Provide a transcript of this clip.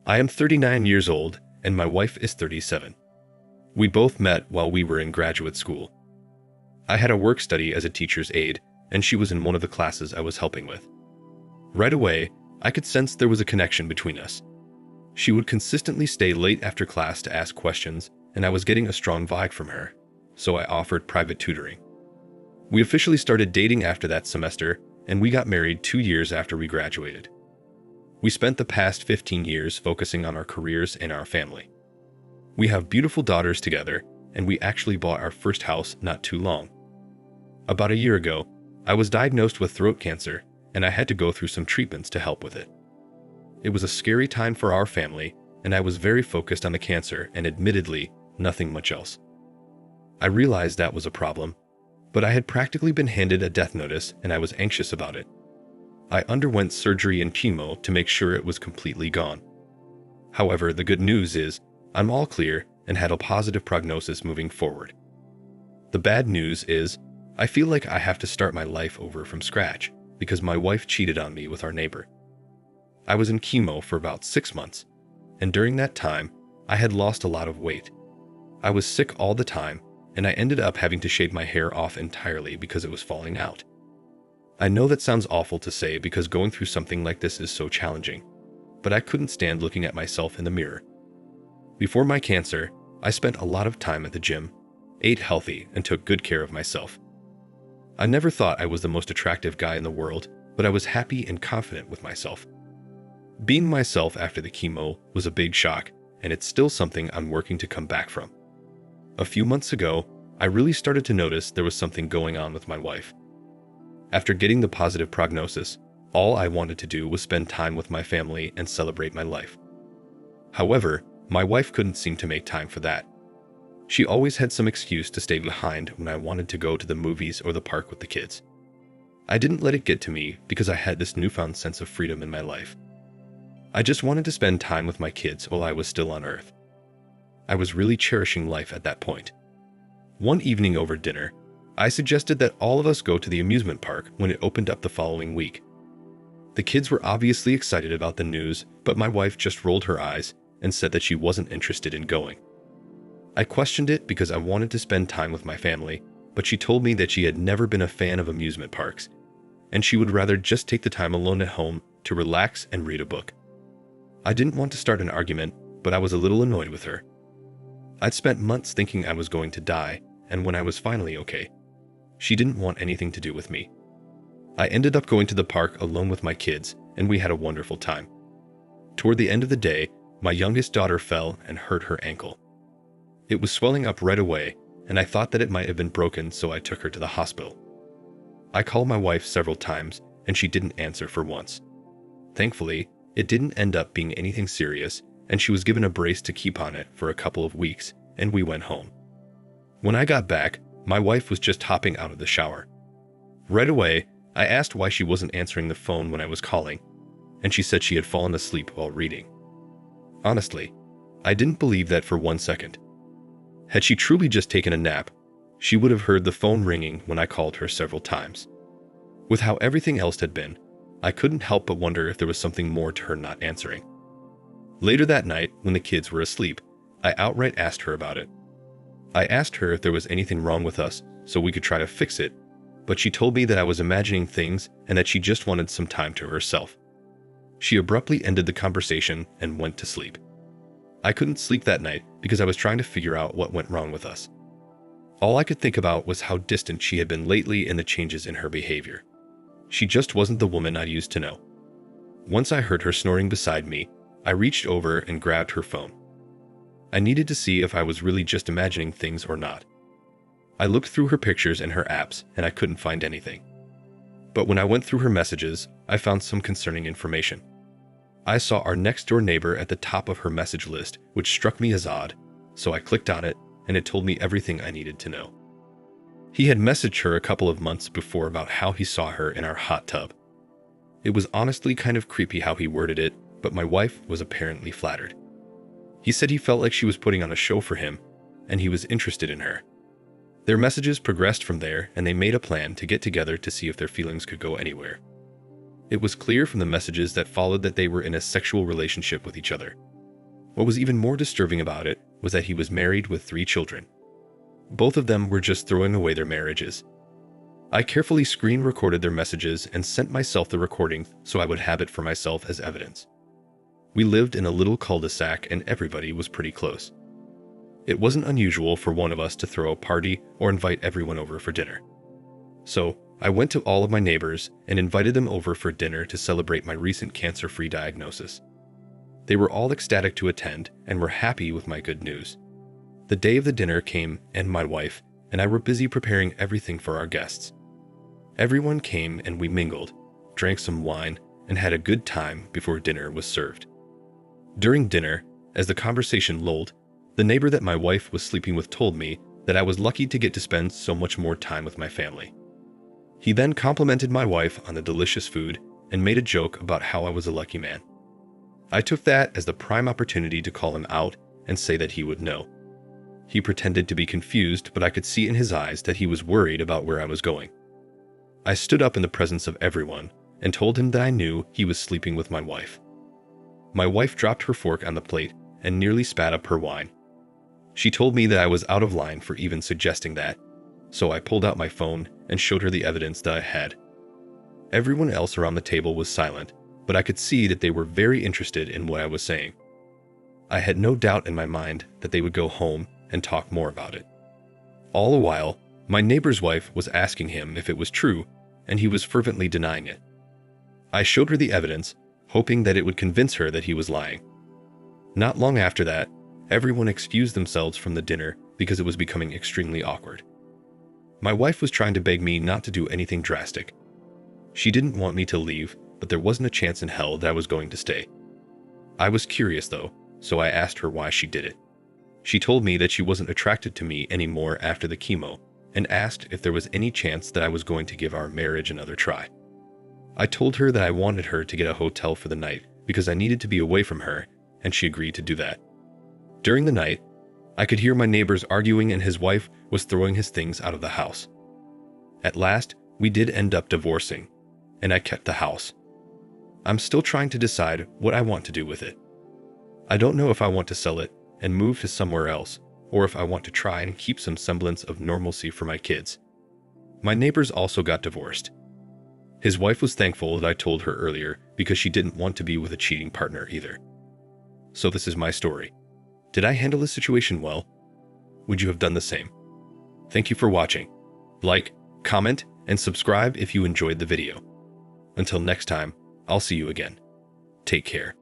I am 39 years old, and my wife is 37. We both met while we were in graduate school. I had a work study as a teacher's aide, and she was in one of the classes I was helping with. Right away, I could sense there was a connection between us. She would consistently stay late after class to ask questions, and I was getting a strong vibe from her, so I offered private tutoring. We officially started dating after that semester, and we got married 2 years after we graduated. We spent the past 15 years focusing on our careers and our family. We have beautiful daughters together, and we actually bought our first house not too long. About a year ago, I was diagnosed with throat cancer, and I had to go through some treatments to help with it. It was a scary time for our family, and I was very focused on the cancer and admittedly, nothing much else. I realized that was a problem, but I had practically been handed a death notice and I was anxious about it. I underwent surgery and chemo to make sure it was completely gone. However, the good news is I'm all clear and had a positive prognosis moving forward. The bad news is I feel like I have to start my life over from scratch because my wife cheated on me with our neighbor. I was in chemo for about 6 months, and during that time, I had lost a lot of weight. I was sick all the time, and I ended up having to shave my hair off entirely because it was falling out. I know that sounds awful to say because going through something like this is so challenging, but I couldn't stand looking at myself in the mirror. Before my cancer, I spent a lot of time at the gym, ate healthy, and took good care of myself. I never thought I was the most attractive guy in the world, but I was happy and confident with myself. Being myself after the chemo was a big shock, and it's still something I'm working to come back from. A few months ago, I really started to notice there was something going on with my wife. After getting the positive prognosis, all I wanted to do was spend time with my family and celebrate my life. However, my wife couldn't seem to make time for that. She always had some excuse to stay behind when I wanted to go to the movies or the park with the kids. I didn't let it get to me because I had this newfound sense of freedom in my life. I just wanted to spend time with my kids while I was still on Earth. I was really cherishing life at that point. One evening over dinner, I suggested that all of us go to the amusement park when it opened up the following week. The kids were obviously excited about the news, but my wife just rolled her eyes and said that she wasn't interested in going. I questioned it because I wanted to spend time with my family, but she told me that she had never been a fan of amusement parks, and she would rather just take the time alone at home to relax and read a book. I didn't want to start an argument, but I was a little annoyed with her. I'd spent months thinking I was going to die, and when I was finally okay, she didn't want anything to do with me. I ended up going to the park alone with my kids, and we had a wonderful time. Toward the end of the day, my youngest daughter fell and hurt her ankle. It was swelling up right away, and I thought that it might have been broken, so I took her to the hospital. I called my wife several times, and she didn't answer for once. Thankfully, it didn't end up being anything serious, and she was given a brace to keep on it for a couple of weeks, and we went home. When I got back, my wife was just hopping out of the shower. Right away, I asked why she wasn't answering the phone when I was calling, and she said she had fallen asleep while reading. Honestly, I didn't believe that for 1 second. Had she truly just taken a nap, she would have heard the phone ringing when I called her several times. With how everything else had been, I couldn't help but wonder if there was something more to her not answering. Later that night, when the kids were asleep, I outright asked her about it. I asked her if there was anything wrong with us so we could try to fix it, but she told me that I was imagining things and that she just wanted some time to herself. She abruptly ended the conversation and went to sleep. I couldn't sleep that night because I was trying to figure out what went wrong with us. All I could think about was how distant she had been lately and the changes in her behavior. She just wasn't the woman I used to know. Once I heard her snoring beside me, I reached over and grabbed her phone. I needed to see if I was really just imagining things or not. I looked through her pictures and her apps, and I couldn't find anything. But when I went through her messages, I found some concerning information. I saw our next-door neighbor at the top of her message list, which struck me as odd, so I clicked on it, and it told me everything I needed to know. He had messaged her a couple of months before about how he saw her in our hot tub. It was honestly kind of creepy how he worded it, but my wife was apparently flattered. He said he felt like she was putting on a show for him, and he was interested in her. Their messages progressed from there, and they made a plan to get together to see if their feelings could go anywhere. It was clear from the messages that followed that they were in a sexual relationship with each other, What was even more disturbing about it was that he was married with 3 children. Both of them were just throwing away their marriages. I carefully screen recorded their messages and sent myself the recording so I would have it for myself as evidence. We lived in a little cul-de-sac and everybody was pretty close. It wasn't unusual for one of us to throw a party or invite everyone over for dinner. So, I went to all of my neighbors and invited them over for dinner to celebrate my recent cancer-free diagnosis. They were all ecstatic to attend and were happy with my good news. The day of the dinner came and my wife and I were busy preparing everything for our guests. Everyone came and we mingled, drank some wine, and had a good time before dinner was served. During dinner, as the conversation lulled, the neighbor that my wife was sleeping with told me that I was lucky to get to spend so much more time with my family. He then complimented my wife on the delicious food and made a joke about how I was a lucky man. I took that as the prime opportunity to call him out and say that he would know. He pretended to be confused, but I could see in his eyes that he was worried about where I was going. I stood up in the presence of everyone and told him that I knew he was sleeping with my wife. My wife dropped her fork on the plate and nearly spat up her wine. She told me that I was out of line for even suggesting that, so I pulled out my phone and showed her the evidence that I had. Everyone else around the table was silent, but I could see that they were very interested in what I was saying. I had no doubt in my mind that they would go home and talk more about it. All the while, my neighbor's wife was asking him if it was true, and he was fervently denying it. I showed her the evidence, hoping that it would convince her that he was lying. Not long after that, everyone excused themselves from the dinner because it was becoming extremely awkward. My wife was trying to beg me not to do anything drastic. She didn't want me to leave, but there wasn't a chance in hell that I was going to stay. I was curious though, so I asked her why she did it. She told me that she wasn't attracted to me anymore after the chemo, and asked if there was any chance that I was going to give our marriage another try. I told her that I wanted her to get a hotel for the night because I needed to be away from her, and she agreed to do that. During the night, I could hear my neighbors arguing and his wife was throwing his things out of the house. At last, we did end up divorcing, and I kept the house. I'm still trying to decide what I want to do with it. I don't know if I want to sell it and move to somewhere else, or if I want to try and keep some semblance of normalcy for my kids. My neighbors also got divorced. His wife was thankful that I told her earlier because she didn't want to be with a cheating partner either. So this is my story. Did I handle this situation well? Would you have done the same? Thank you for watching. Like, comment, and subscribe if you enjoyed the video. Until next time, I'll see you again. Take care.